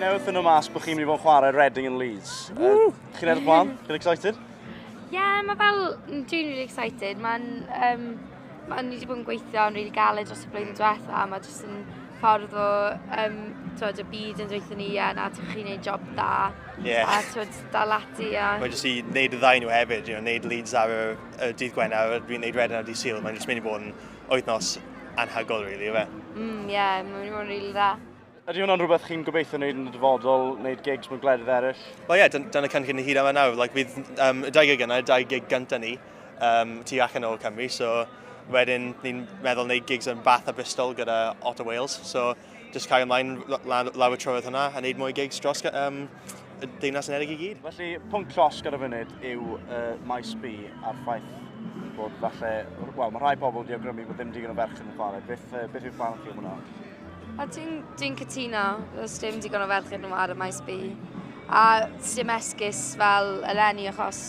newydd yn y mas bod chi'n mynd i fod yn chwarae Reading and Leeds. Chi'n edrych mlaen? Chi'n excited? Mae fel, dwi'n really excited. Ni wedi bod yn gweithio yn really galed dros y blwyddyn diwetha, a mae jyst yn ffordd o y byd yn dweithio ni a na ti'n chi'n gwneud job da. A dal ati. Mae jyst i wneud y ddau nhw hefyd, wneud Leeds ar y dydd Gwener, a wneud Reading ar dydd Sul. Mae'n jyst mynd i bod yn wythnos anhygoel, really, yw e? Mae'n mynd i bod yn really dda. Ydy hwnna'n rhywbeth chi'n gobeithio wneud yn y dyfodol, wneud gigs mewn gwledydd eraill? Wel dyna cynllun y hyd yma nawr. Bydd y 2 gig yna, y 2 gig gyntaf ni, tu allan o Cymru. So wedyn ni'n meddwl wneud gigs yn Bath a Bristol gyda Otter Wales. So just cael ymlaen law y trywydd hwnna a wneud mwy gigs dros y Deyrnas Unedig i gyd. Felly, pwnc llosg ar y funud yw maes B a'r ffaith bod falle... Wel, mae rhai pobl wedi awgrymu bod ddim digon o ferch yn y chwarae. Beth yw'r plan chi am hwnna? Dwi'n cytuno, os dim digon o ferched nhw ar y maes B. A dim esgus fel eleni, achos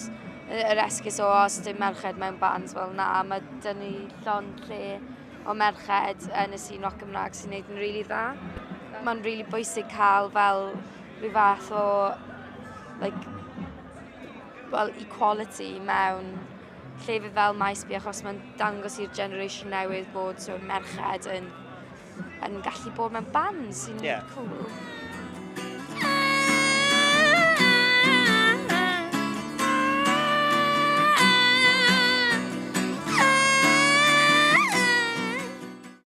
yr esgus o os dim merched mewn bands, wel na, mae dyn ni llond lle o merched yn y sîn rock Gymraeg sy'n gwneud yn rili dda. Mae'n rili bwysig cael fel rhyw fath o equality mewn llefydd fel maes B, achos mae'n dangos i'r generation newydd bod merched yn gallu bod mewn bands sy'n cool.